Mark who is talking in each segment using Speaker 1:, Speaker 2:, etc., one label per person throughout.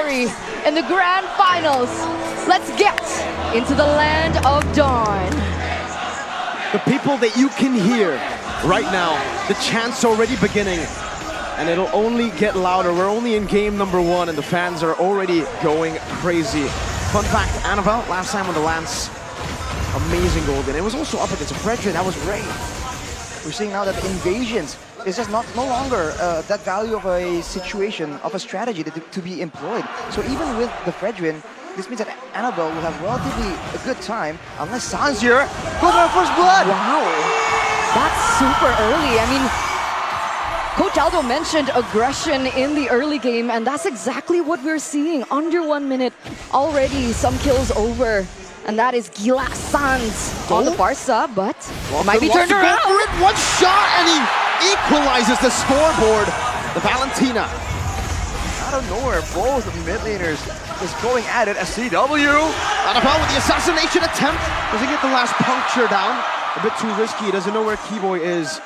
Speaker 1: Glory in the grand finals. Let's get into the land of dawn.
Speaker 2: The people that you can hear right now, the chant's already beginning, and it'll only get louder. We're only in game number 1, and the fans are already going crazy. Fun fact, Annabelle, last time on the Lance, amazing golden. It was also up against a Frederick, that was great.
Speaker 3: We're seeing now that invasions is just no longer that value of a situation, of a strategy to be employed. So even with the Fredrin, this means that Annabelle will have relatively a good time, unless Sans here goes for first blood.
Speaker 1: Wow, that's super early. I mean, Coach Aldo mentioned aggression in the early game, and that's exactly what we're seeing. Under 1 minute, already some kills over. And that is Gila Sans on the Barca, but it might be turned around.
Speaker 2: For it. One shot and he equalizes the scoreboard. The Valentina.
Speaker 3: Out of nowhere, both mid laners is going at it. A CW.
Speaker 2: Annabelle with the assassination attempt. Does he get the last puncture down? A bit too risky. He doesn't know where Keyboy is.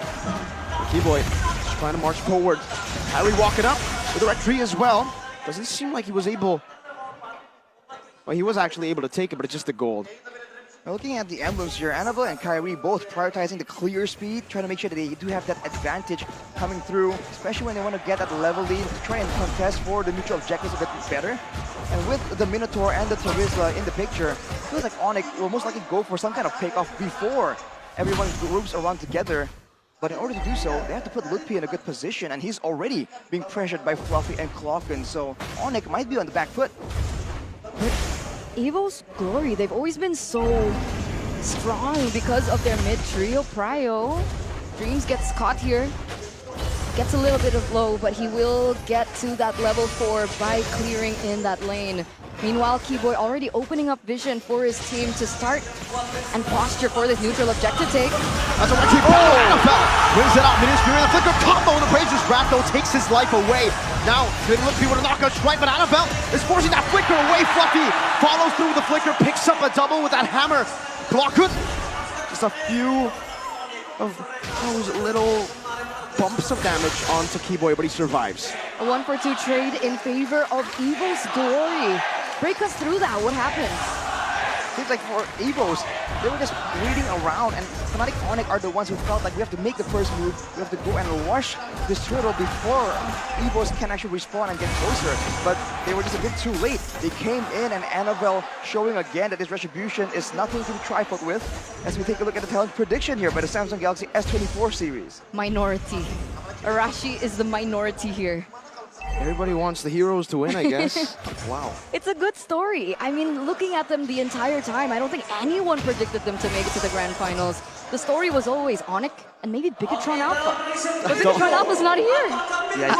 Speaker 2: Keyboy just trying to march forward. Harry walking up with the red tree as well. Doesn't seem like he was able. Well, he was actually able to take it, but it's just the gold.
Speaker 3: Now looking at the emblems here, Annabelle and Kyrie both prioritizing the clear speed, trying to make sure that they do have that advantage coming through, especially when they want to get that level lead to try and contest for the neutral objectives a bit better. And with the Minotaur and the Terizla in the picture, it feels like Onic will most likely go for some kind of pick-off before everyone groups around together. But in order to do so, they have to put Lutpi in a good position, and he's already being pressured by Fluffy and Clocken, so Onic might be on the back foot.
Speaker 1: But Evos Glory, they've always been so strong because of their mid-trio. Prio, Dreams gets caught here, gets a little bit of low, but he will get to that level 4 by clearing in that lane. Meanwhile, Keyboy already opening up vision for his team to start and posture for this neutral objective take.
Speaker 2: That's a lucky battle. Annabelle wins it out. Ministry in the flicker combo, and the Brazers Raptor takes his life away. Now, didn't look with a knockout strike, but Annabelle is forcing that flicker away. Fluffy follows through with the flicker, picks up a double with that hammer. Block it. Just a few of those little bumps of damage onto Keyboy, but he survives.
Speaker 1: A 1-for-2 trade in favor of Evos Glory. Break us through that. What happened?
Speaker 3: Seems like for Evos, they were just waiting around, and Fnatic Onic are the ones who felt like we have to make the first move, we have to go and rush this turtle before Evos can actually respawn and get closer. But they were just a bit too late. They came in, and Annabelle showing again that this retribution is nothing to be trifled with, as we take a look at the talent prediction here by the Samsung Galaxy S24 series.
Speaker 1: Minority. Arashi is the minority here.
Speaker 2: Everybody wants the heroes to win, I guess. Wow.
Speaker 1: It's a good story. I mean, looking at them the entire time, I don't think anyone predicted them to make it to the grand finals. The story was always Onic and maybe Bigatron Alpha. But Bigatron Alpha's not here.
Speaker 2: Yeah,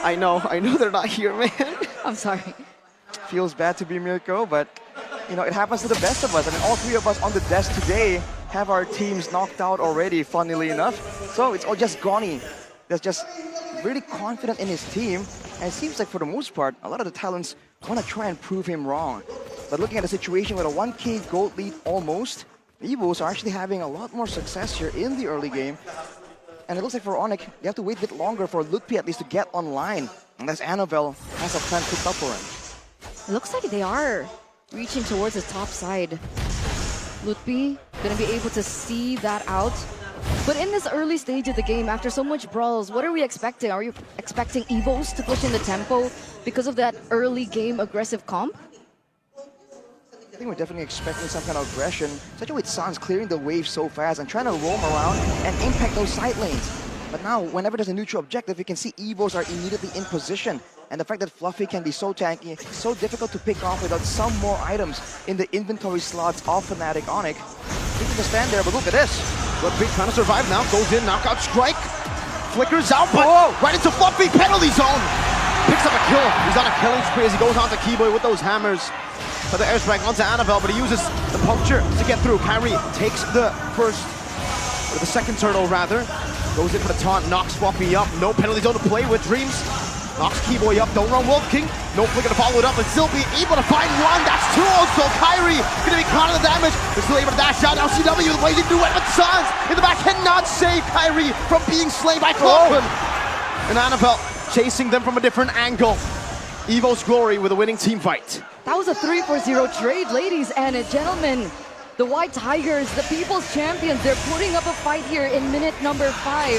Speaker 2: I know they're not here, man.
Speaker 1: I'm sorry.
Speaker 3: Feels bad to be Mirko, but you know, it happens to the best of us. I mean, all three of us on the desk today have our teams knocked out already, funnily enough. So it's all just Goni that's just really confident in his team, and it seems like for the most part, a lot of the talents want to try and prove him wrong. But looking at the situation with a 1k gold lead almost, the Evos are actually having a lot more success here in the early game. And it looks like for Onic, they have to wait a bit longer for Lutpi at least to get online, unless Annabelle has a plan cooked up for him.
Speaker 1: It looks like they are reaching towards the top side. Lutpi gonna be able to see that out. But in this early stage of the game, after so much brawls, what are we expecting? Are you expecting Evos to push in the tempo because of that early game aggressive comp?
Speaker 3: I think we're definitely expecting some kind of aggression, especially with Sans clearing the wave so fast and trying to roam around and impact those side lanes. But now, whenever there's a neutral objective, you can see Evos are immediately in position. And the fact that Fluffy can be so tanky, so difficult to pick off without some more items in the inventory slots of Fnatic Onic. He can just stand there, but look at this.
Speaker 2: Lutpi trying to survive now, goes in, knockout strike. Flickers out, but right into Fluffy, penalty zone. Picks up a kill. He's on a killing spree as he goes on to Keyboy with those hammers. For the airstrike onto Annabelle, but he uses the puncture to get through. Kyrie takes the second turtle rather. Goes in for the taunt, knocks Fluffy up. No penalty zone to play with. Dreams knocks Keyboy up. Don't run Wolf King. No flicker to follow it up, and still be able to find one. That's two also. Kyrie gonna be caught in the damage. They're still able to dash out. Now CW the way they do it, but Sans in the back cannot save Kyrie from being slain by Clockman. And Annabelle chasing them from a different angle. Evos Glory with a winning team fight.
Speaker 1: That was a 3-4-0 trade, ladies and gentlemen. The White Tigers, the People's Champions, they're putting up a fight here in minute number 5.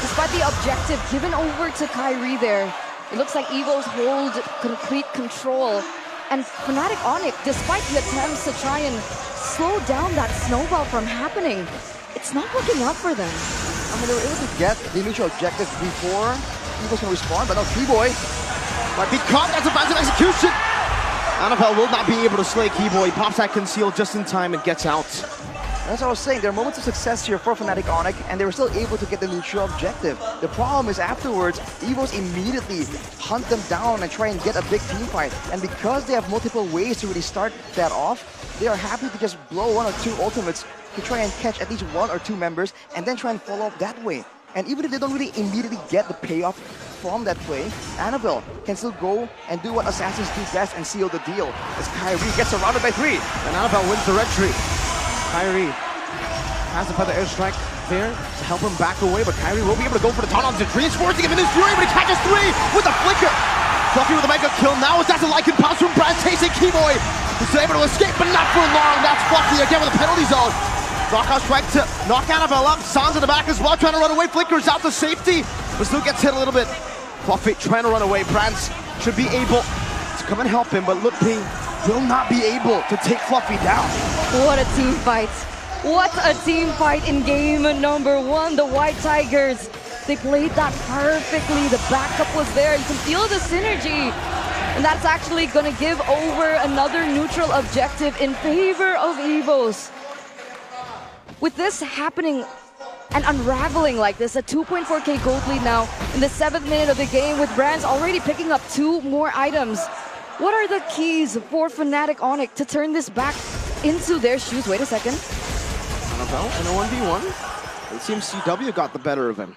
Speaker 1: Despite the objective given over to Kyrie there, it looks like Evos hold complete control. And Fnatic Onic, despite the attempts to try and slow down that snowball from happening, it's not working out for them.
Speaker 3: I mean, they were able to get the initial objective before Evos can respond, but now Keyboy
Speaker 2: Might be caught, that's a bad execution. Annabelle will not be able to slay Keyboy. Pops that conceal just in time and gets out.
Speaker 3: That's what I was saying. There are moments of success here for Fnatic Onic, and they were still able to get the neutral objective. The problem is afterwards, Evos immediately hunt them down and try and get a big team fight. And because they have multiple ways to really start that off, they are happy to just blow 1 or 2 ultimates to try and catch at least 1 or 2 members and then try and follow up that way. And even if they don't really immediately get the payoff from that play, Annabelle can still go and do what assassins do best and seal the deal. As Kyrie gets surrounded by 3.
Speaker 2: And Annabelle wins the red tree. Kyrie has the feather airstrike there to help him back away, but Kyrie will be able to go for the taunt on Dreams, forcing him in his fury, but he catches 3 with the flicker. Fluffy with a mega kill. Now it's that's a Lycan pass from Brad chasing Keyboy, who's able to escape, but not for long. That's Fluffy again with a penalty zone. Knockout strike to knock Annabelle up. Sans in the back as well, trying to run away. Flickers out to safety, but still gets hit a little bit. Fluffy trying to run away. Brands should be able to come and help him, but Lutpi will not be able to take Fluffy down.
Speaker 1: What a team fight. What a team fight in game number 1. The White Tigers, they played that perfectly. The backup was there. You can feel the synergy. And that's actually going to give over another neutral objective in favor of Evos. With this happening and unraveling like this, a 2.4k gold lead now in the 7th minute of the game, with Brands already picking up 2 more items. What are the keys for Fnatic Onic to turn this back into their shoes? Wait a second.
Speaker 2: Annabelle in a 1v1. It seems CW got the better of him.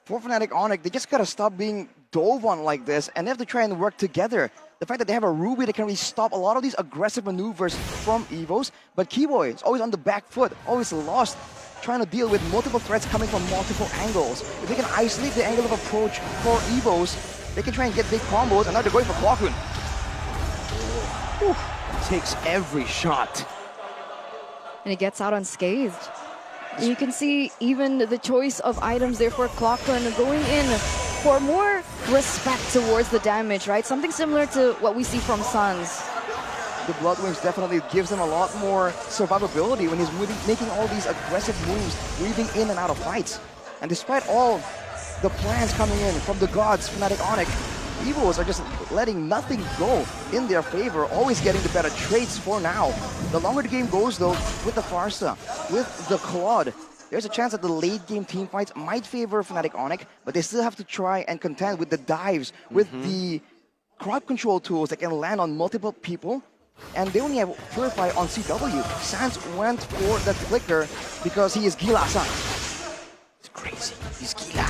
Speaker 3: For Fnatic Onic, they just gotta stop being dove on like this, and they have to try and work together. The fact that they have a Ruby that can really stop a lot of these aggressive maneuvers from Evos, but Keyboy is always on the back foot, always lost, trying to deal with multiple threats coming from multiple angles. If they can isolate the angle of approach for Evos, they can try and get big combos, and now they're going for Kwakun.
Speaker 2: Takes every shot.
Speaker 1: And he gets out unscathed. You can see even the choice of items there for Kwakun going in for more respect towards the damage, right? Something similar to what we see from Suns.
Speaker 3: The Blood Wings definitely gives him a lot more survivability when he's making all these aggressive moves, weaving in and out of fights. And despite all the plans coming in from the gods, Fnatic Onic, Evos are just letting nothing go in their favor, always getting the better trades for now. The longer the game goes though, with the Farsa, with the Claude, there's a chance that the late game team fights might favor Fnatic Onic, but they still have to try and contend with the dives, with the crowd control tools that can land on multiple people. And they only have Purify on CW. Sans went for the flicker because he is Gila-san.
Speaker 2: It's crazy. He's Gila.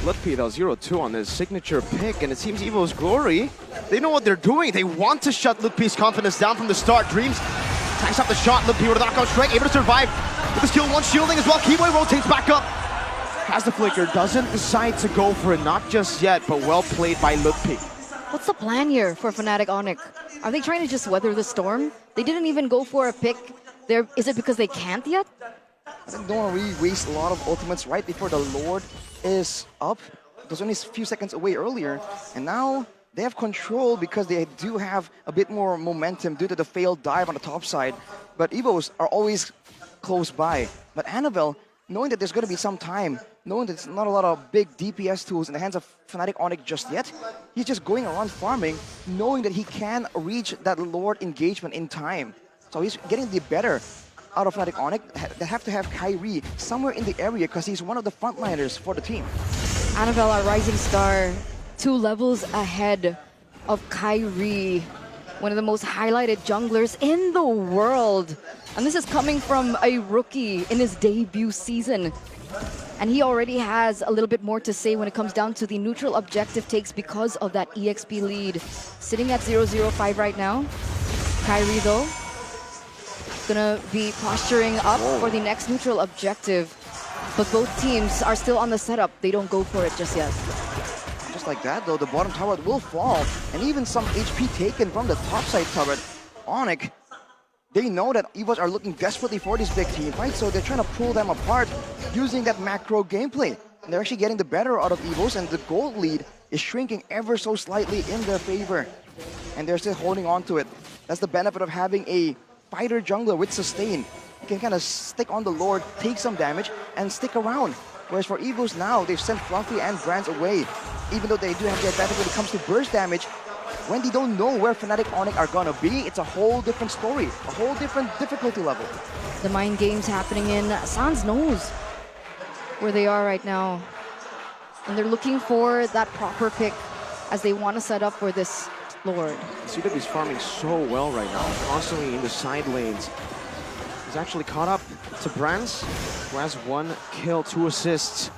Speaker 2: Lutpi though, 0-2 on his signature pick, and it seems Evos Glory, they know what they're doing. They want to shut Lutpi's confidence down from the start. Dreams tanks up the shot. Lutpi with a knockout strike, able to survive with the skill 1 shielding as well. Keyboy rotates back up. Has the flicker, doesn't decide to go for it, not just yet, but well played by Lutpi.
Speaker 1: What's the plan here for Fnatic Onic? Are they trying to just weather the storm? They didn't even go for a pick there. Is it because they can't yet?
Speaker 3: I think don't really waste a lot of ultimates right before the Lord is up. It was only a few seconds away earlier, and now they have control because they do have a bit more momentum due to the failed dive on the top side. But Evos are always close by. But Annabelle, knowing that there's going to be some time, knowing that there's not a lot of big DPS tools in the hands of Fnatic Onic just yet, he's just going around farming, knowing that he can reach that Lord engagement in time. So he's getting the better out of Fnatic Onic. They have to have Kyrie somewhere in the area because he's one of the frontliners for the team.
Speaker 1: Annabelle, our rising star, 2 levels ahead of Kyrie, one of the most highlighted junglers in the world. And this is coming from a rookie in his debut season. And he already has a little bit more to say when it comes down to the neutral objective takes because of that EXP lead. Sitting at 0-0-5 right now. Kyrie, though, gonna be posturing up for the next neutral objective. But both teams are still on the setup. They don't go for it just yet.
Speaker 3: Just just like that, though, the bottom tower will fall, and even some HP taken from the top side turret. Onic, they know that Evos are looking desperately for this big team fight, so they're trying to pull them apart using that macro gameplay. And they're actually getting the better out of Evos, and the gold lead is shrinking ever so slightly in their favor. And they're still holding on to it. That's the benefit of having a fighter jungler with sustain. You can kind of stick on the Lord, take some damage, and stick around. Whereas for Evos now, they've sent Fluffy and Brands away. Even though they do have the advantage when it comes to burst damage, when they don't know where Fnatic Onic are gonna be, it's a whole different story, a whole different difficulty level.
Speaker 1: The mind games happening in Sans knows where they are right now. And they're looking for that proper pick as they want to set up for this Lord.
Speaker 2: CW is farming so well right now, constantly in the side lanes. He's actually caught up to Brands, who has 1 kill, 2 assists.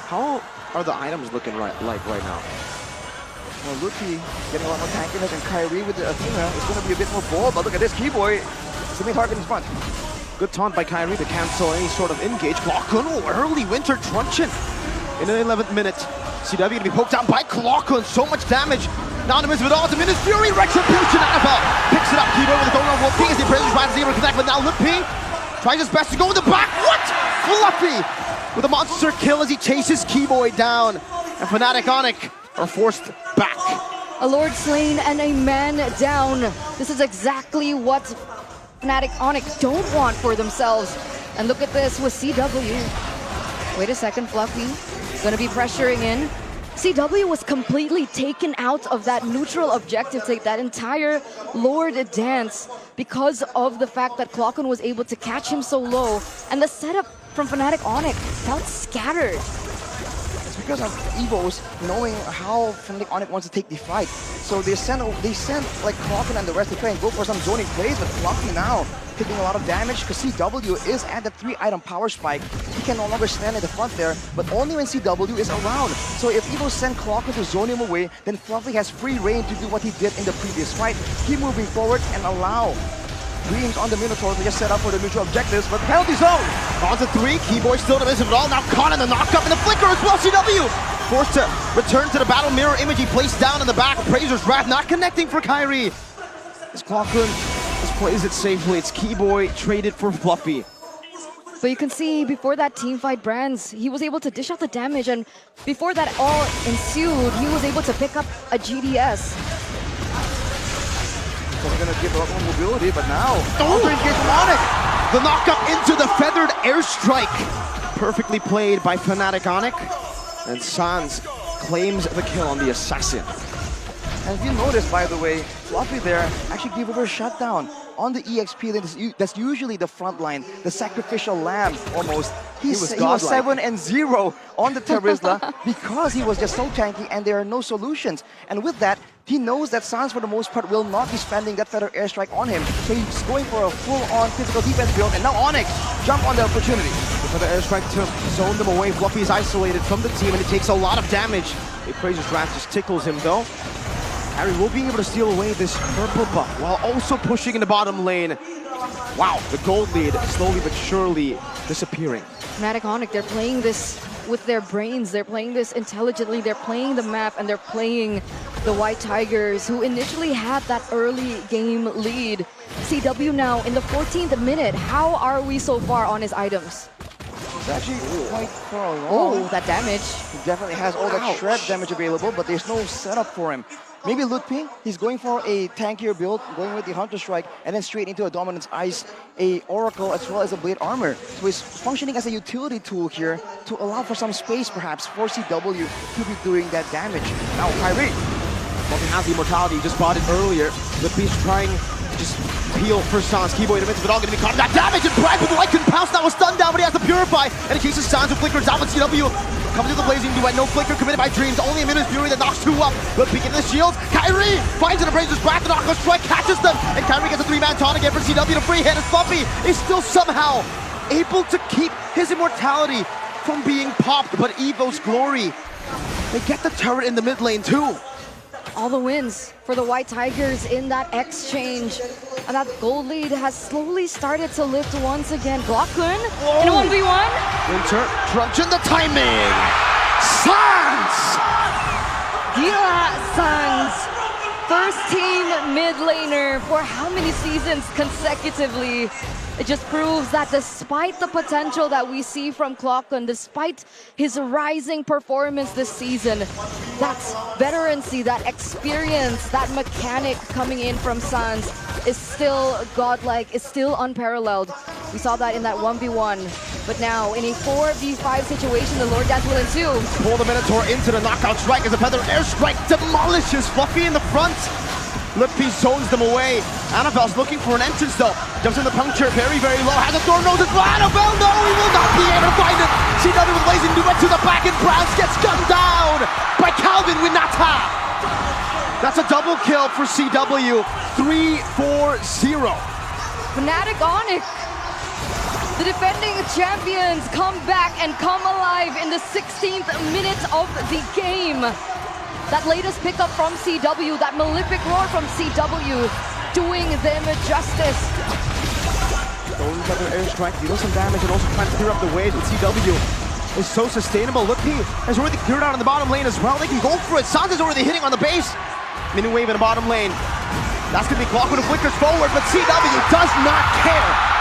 Speaker 2: How are the items looking like right now?
Speaker 3: Well, Luki getting a lot more tankiness, and Kyrie with the Athena is going to be a bit more bold, but look at this, Keyboy. It's the main target in front.
Speaker 2: Good taunt by Kyrie to cancel any sort of engage. Clockun, early winter truncheon in the 11th minute. CW to be poked down by Clockun, so much damage. Now in the midst of it all, Dominus Fury, Retribution, NFL picks it up. Keyboy with the going on Wolfie as he praises Ryan's able to connect, but now Lippy tries his best to go in the back. What? Fluffy with a monster kill as he chases Keyboy down. And Fnatic Onic are forced back.
Speaker 1: A Lord slain and a man down. This is exactly what Fnatic Onic don't want for themselves. And look at this with CW. Wait a second, Fluffy. Gonna be pressuring in. CW was completely taken out of that neutral objective, take that entire Lord dance, because of the fact that Clockun was able to catch him so low, and the setup from Fnatic Onic felt scattered.
Speaker 3: It's because of Evos knowing how Fnatic Onic wants to take the fight. So they sent like Clockun and the rest to try and go for some zoning plays, but Fluffy now taking a lot of damage because CW is at the 3-item power spike. He can no longer stand at the front there, but only when CW is around. So if Evos send Clockun to zone him away, then Fluffy has free reign to do what he did in the previous fight. Keep moving forward and allow Dreams on the Minotaur to just set up for the neutral objectives, but penalty zone!
Speaker 2: On to 3, Keyboy still in the midst of it all. Now caught in the knock-up and the flicker as well. CW forced to return to the battle mirror image. He placed down in the back. Appraiser's Wrath not connecting for Kyrie. As Clockun just plays it safely. It's Keyboy traded for Fluffy.
Speaker 1: But you can see before that team fight, Brands, he was able to dish out the damage, and before that all ensued, he was able to pick up a GDS.
Speaker 3: So they're gonna give a lot more mobility, but now engage from Onic.
Speaker 2: The knock-up into the feathered airstrike. Perfectly played by Fnatic Onic. And Sans claims the kill on the assassin.
Speaker 3: And if you notice, by the way, Fluffy there actually gave over a shutdown on the EXP lane. That's usually the front line, the sacrificial lamb almost. He was 7-0 on the Terizla because he was just so tanky and there are no solutions. And with that, he knows that Sans for the most part will not be spending that feather airstrike on him. So he's going for a full-on physical defense build, and now Onic jump on the opportunity.
Speaker 2: The feather airstrike to zone them away. Fluffy is isolated from the team and it takes a lot of damage. Appraiser's Wrath just tickles him though. Harry will be able to steal away this purple buff while also pushing in the bottom lane. Wow, the gold lead slowly but surely disappearing.
Speaker 1: Fnatic Onic, they're playing this with their brains, they're playing this intelligently, they're playing the map, and they're playing the White Tigers, who initially had that early game lead. CW now in the 14th minute. How are we so far on his items?
Speaker 3: It's actually quite far along.
Speaker 1: Oh, that damage.
Speaker 3: He definitely has all that shred damage available, but there's no setup for him. Maybe Lutpi, he's going for a tankier build, going with the Hunter Strike, and then straight into a Dominance Ice, a Oracle, as well as a Blade Armor. So he's functioning as a utility tool here to allow for some space, perhaps, for CW to be doing that damage. Now, Kyrie.
Speaker 2: Well, he has the immortality, he just bought it earlier. Lutpi's trying to just peel for Sans. Keyboy in the midst of it all, going to be caught in that damage, and Brad with the light can pounce, now a stun down, but he has to Purify, and in case of Sans who flickers out, but CW comes into the blazing duet, no flicker committed by Dreams, only a minute Fury that knocks 2 up. Lutpi getting the shields, Kyrie finds an Appraiser's Wrath, the knockout strike catches them, and Kyrie gets a 3-man taunt again for CW to free hit, and Fluffy is still somehow able to keep his immortality from being popped, but Evos Glory, they get the turret in the mid lane too.
Speaker 1: All the wins for the White Tigers in that exchange. And that gold lead has slowly started to lift once again. Clockun in a 1v1.
Speaker 2: Winter, Truncheon, the timing! Sans!
Speaker 1: Gila Sans, first team mid laner for how many seasons consecutively? It just proves that despite the potential that we see from Clockon, despite his rising performance this season, that veterancy, that experience, that mechanic coming in from Sans is still godlike, is still unparalleled. We saw that in that 1v1. But now, in a 4v5 situation, the Lord Dance will ensue.
Speaker 2: Pull the Minotaur into the knockout strike as a feather airstrike demolishes Fluffy in the front. Lippy zones them away. Annabelle's looking for an entrance though. Jumps in the puncture, very, very low. Has a thorn nose as well. Annabelle, no, he will not be able to find it. CW with Lazy Numa to the back, and Browns gets gunned down by Calvin Winata. That's a double kill for CW. 3-4-0.
Speaker 1: Fnatic Onic, the defending champions, come back and come alive in the 16th minute of the game. That latest pickup from CW, that malefic roar from CW, doing them justice.
Speaker 2: Those other airstrike deal some damage and also trying to clear up the waves, but CW is so sustainable. Look, he has already cleared out in the bottom lane as well. They can go for it. Sans is already hitting on the base. Mini wave in the bottom lane. That's going to be Clockwood who flickers forward, but CW does not care.